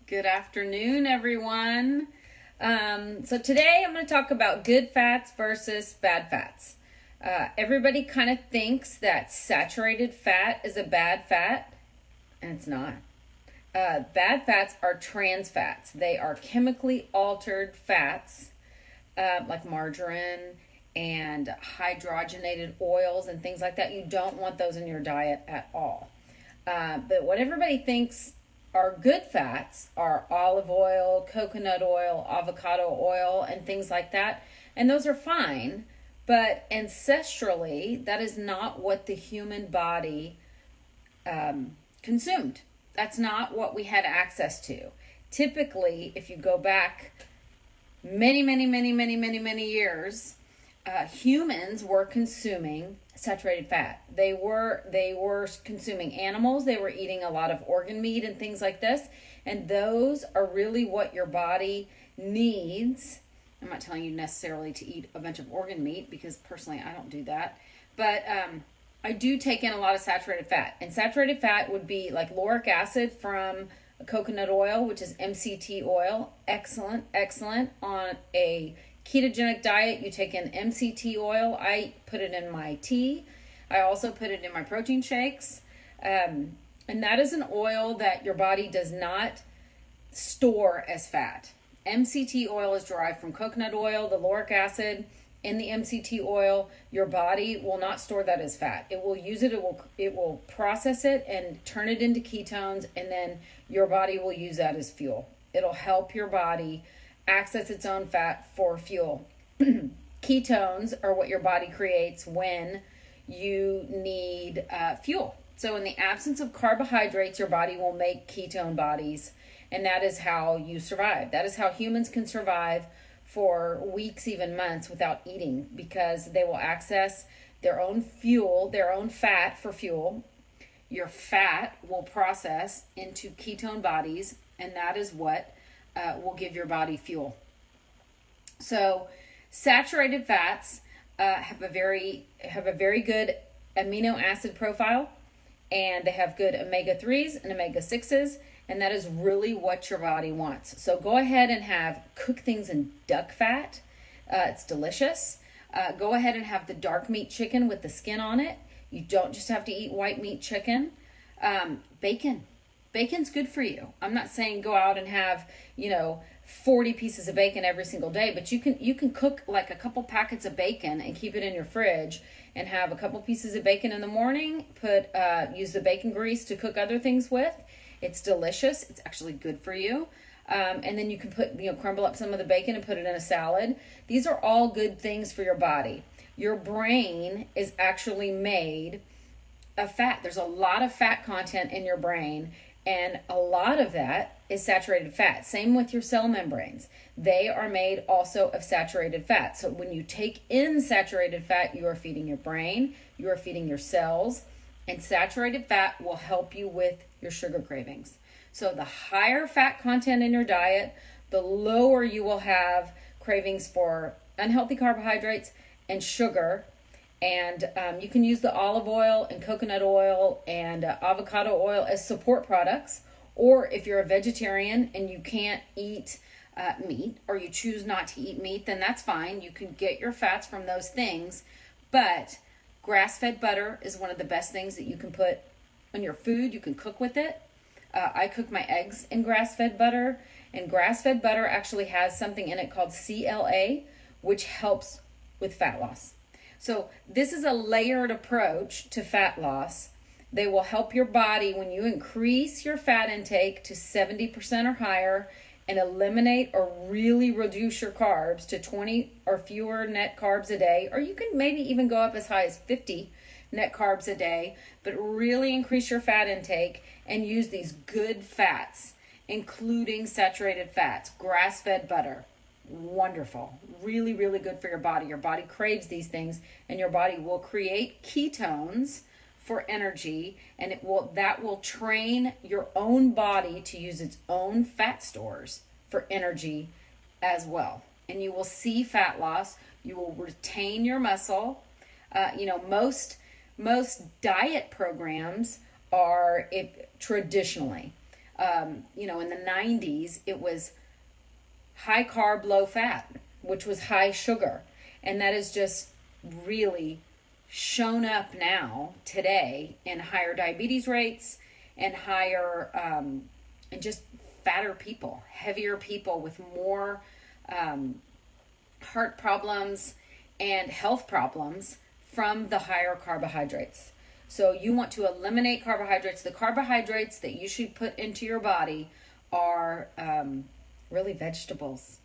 Good afternoon, everyone. So today I'm going to talk about good fats versus bad fats. Everybody kind of thinks that saturated fat is a bad fat, and it's not. Bad fats are trans fats. They are chemically altered fats, like margarine and hydrogenated oils and things like that. You don't want those in your diet at all. But what everybody thinks are good fats are olive oil, coconut oil, avocado oil, and things like that. And those are fine, but ancestrally, that is not what the human body consumed. That's not what we had access to. Typically, if you go back many years, humans were consuming saturated fat. They were consuming animals. They were eating a lot of organ meat and things like this, and those are really what your body needs. I'm not telling you necessarily to eat a bunch of organ meat, because personally I don't do that, but I do take in a lot of saturated fat, and saturated fat would be like lauric acid from coconut oil, which is MCT oil. Excellent on a ketogenic diet. You take in MCT oil. I put it in my tea. I also put it in my protein shakes. And that is an oil that your body does not store as fat. MCT oil is derived from coconut oil. The lauric acid in the MCT oil, your body will not store that as fat. It will use it, it will process it and turn it into ketones, and then your body will use that as fuel. It'll help your body access its own fat for fuel. Ketones are what your body creates when you need fuel. So in the absence of carbohydrates, your body will make ketone bodies, and that is how you survive. That is how humans can survive for weeks, even months, without eating, because they will access their own fuel, their own fat for fuel. Your fat will process into ketone bodies, and that is what will give your body fuel. So saturated fats have a very good amino acid profile, and they have good omega-3s and omega-6s, and that is really what your body wants. So go ahead and cook things in duck fat. It's delicious. Go ahead and have the dark meat chicken with the skin on it. You don't just have to eat white meat chicken. Bacon. Bacon's good for you. I'm not saying go out and have, 40 pieces of bacon every single day, but you can cook like a couple packets of bacon and keep it in your fridge and have a couple pieces of bacon in the morning. Use the bacon grease to cook other things with. It's delicious. It's actually good for you. And then you can crumble up some of the bacon and put it in a salad. These are all good things for your body. Your brain is actually made of fat. There's a lot of fat content in your brain, and a lot of that is saturated fat. Same with your cell membranes. They are made also of saturated fat. So when you take in saturated fat, you are feeding your brain, you are feeding your cells, and saturated fat will help you with your sugar cravings. So the higher fat content in your diet, the lower you will have cravings for unhealthy carbohydrates and sugar. And you can use the olive oil and coconut oil and avocado oil as support products. Or if you're a vegetarian and you can't eat meat, or you choose not to eat meat, then that's fine. You can get your fats from those things. But grass-fed butter is one of the best things that you can put on your food. You can cook with it. I cook my eggs in grass-fed butter, and grass-fed butter actually has something in it called CLA, which helps with fat loss. So this is a layered approach to fat loss. They will help your body when you increase your fat intake to 70% or higher and eliminate or really reduce your carbs to 20 or fewer net carbs a day, or you can maybe even go up as high as 50 net carbs a day, but really increase your fat intake and use these good fats, including saturated fats, grass-fed butter. Wonderful. Really good for your body. Your body craves these things, and your body will create ketones for energy, and that will train your own body to use its own fat stores for energy as well. And you will see fat loss. You will retain your muscle. Most diet programs are traditionally In the 90s, it was high carb, low fat, which was high sugar. And that is just really shown up now today in higher diabetes rates and higher and just fatter people, heavier people with more heart problems and health problems from the higher carbohydrates. So you want to eliminate carbohydrates. The carbohydrates that you should put into your body are really vegetables,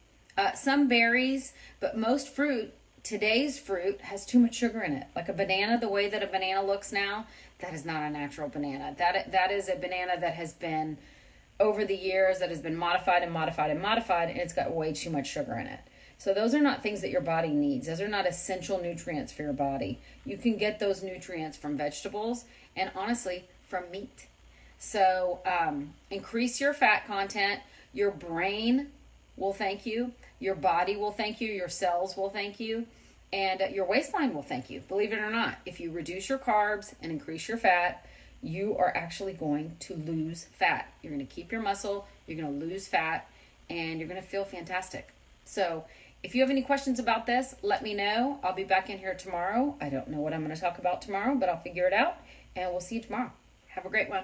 some berries, but most fruit. Today's fruit has too much sugar in it. Like a banana, the way that a banana looks now, that is not a natural banana. That is a banana that has been, over the years, that has been modified and modified and modified, and it's got way too much sugar in it. So those are not things that your body needs. Those are not essential nutrients for your body. You can get those nutrients from vegetables and, honestly, from meat. So increase your fat content. Your brain will thank you. Your body will thank you. Your cells will thank you. And your waistline will thank you. Believe it or not, if you reduce your carbs and increase your fat, you are actually going to lose fat. You're going to keep your muscle, you're going to lose fat, and you're going to feel fantastic. So if you have any questions about this, let me know. I'll be back in here tomorrow. I don't know what I'm going to talk about tomorrow, but I'll figure it out, and we'll see you tomorrow. Have a great one.